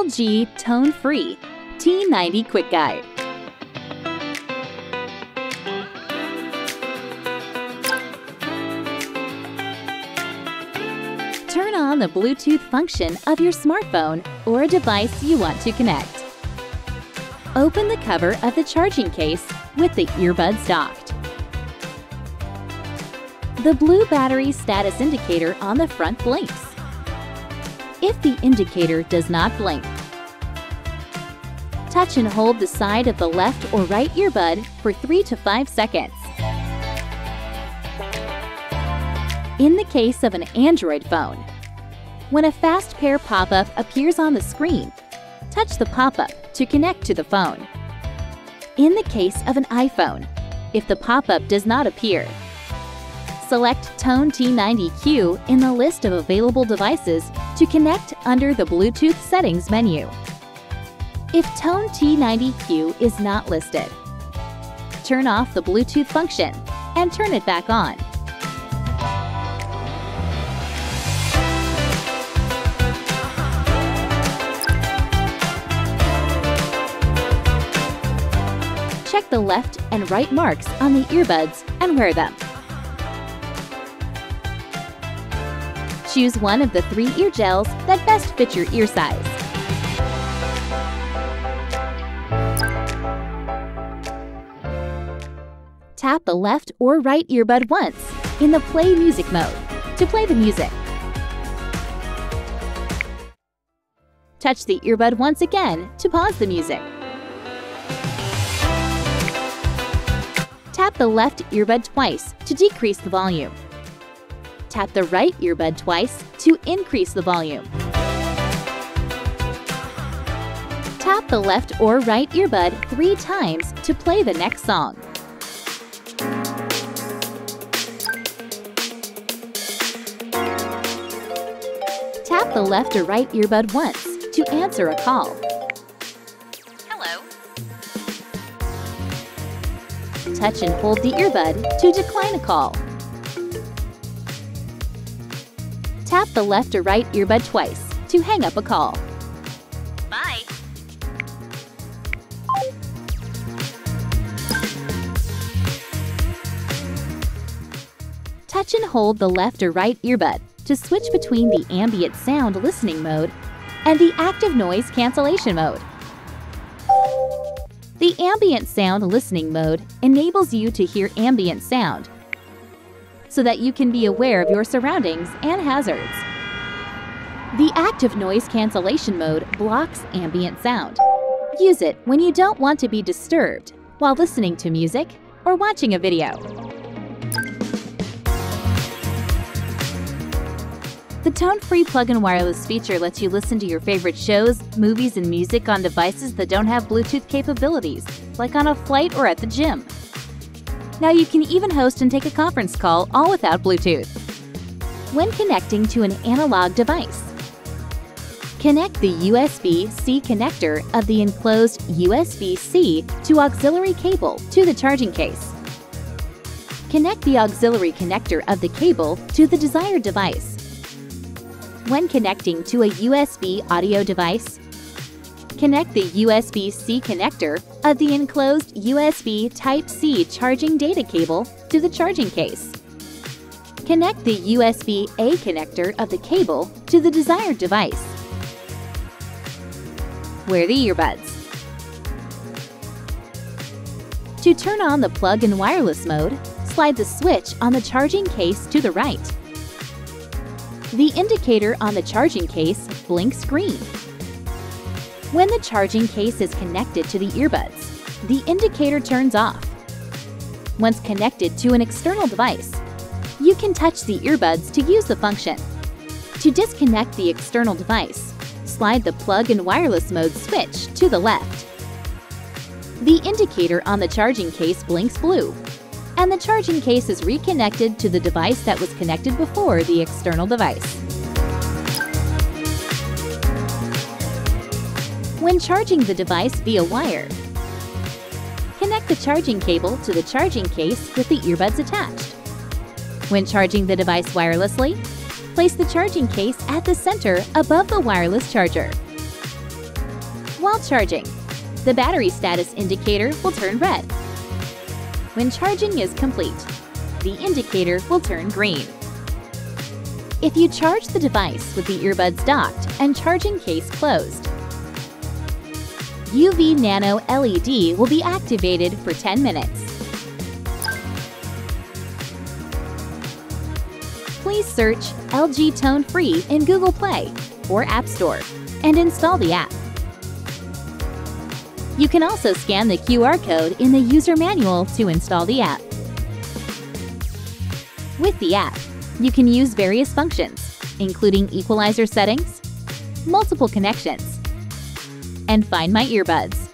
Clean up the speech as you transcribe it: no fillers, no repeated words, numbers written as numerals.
LG Tone-Free T90 Quick Guide. Turn on the Bluetooth function of your smartphone or a device you want to connect. Open the cover of the charging case with the earbuds docked. The blue battery status indicator on the front blinks. If the indicator does not blink, touch and hold the side of the left or right earbud for 3 to 5 seconds. In the case of an Android phone, when a fast pair pop-up appears on the screen, touch the pop-up to connect to the phone. In the case of an iPhone, if the pop-up does not appear, select Tone T90Q in the list of available devices to connect under the Bluetooth settings menu. If Tone T90Q is not listed, turn off the Bluetooth function and turn it back on. Check the left and right marks on the earbuds and wear them. Choose one of the 3 ear gels that best fit your ear size. Tap the left or right earbud once in the play music mode to play the music. Touch the earbud once again to pause the music. Tap the left earbud twice to decrease the volume. Tap the right earbud twice to increase the volume. Tap the left or right earbud 3 times to play the next song. Tap the left or right earbud once to answer a call. Hello. Touch and hold the earbud to decline a call. Tap the left or right earbud twice to hang up a call. Bye. Touch and hold the left or right earbud to switch between the ambient sound listening mode and the active noise cancellation mode. The ambient sound listening mode enables you to hear ambient sound so that you can be aware of your surroundings and hazards. The active noise cancellation mode blocks ambient sound. Use it when you don't want to be disturbed while listening to music or watching a video. The Tone-Free plug-in wireless feature lets you listen to your favorite shows, movies, and music on devices that don't have Bluetooth capabilities, like on a flight or at the gym. Now you can even host and take a conference call all without Bluetooth. When connecting to an analog device, connect the USB-C connector of the enclosed USB-C to auxiliary cable to the charging case. Connect the auxiliary connector of the cable to the desired device. When connecting to a USB audio device, connect the USB-C connector of the enclosed USB Type-C charging data cable to the charging case. Connect the USB-A connector of the cable to the desired device. Wear the earbuds. To turn on the plug-in wireless mode, slide the switch on the charging case to the right. The indicator on the charging case blinks green. When the charging case is connected to the earbuds, the indicator turns off. Once connected to an external device, you can touch the earbuds to use the function. To disconnect the external device, slide the plug-in wireless mode switch to the left. The indicator on the charging case blinks blue, and the charging case is reconnected to the device that was connected before the external device. When charging the device via wire, connect the charging cable to the charging case with the earbuds attached. When charging the device wirelessly, place the charging case at the center above the wireless charger. while charging. The battery status indicator will turn red. When charging is complete, the indicator will turn green. If you charge the device with the earbuds docked and charging case closed, UV Nano LED will be activated for 10 minutes. Please search LG Tone Free in Google Play or App Store and install the app. You can also scan the QR code in the user manual to install the app. With the app, you can use various functions, including equalizer settings, multiple connections, and Find My Earbuds.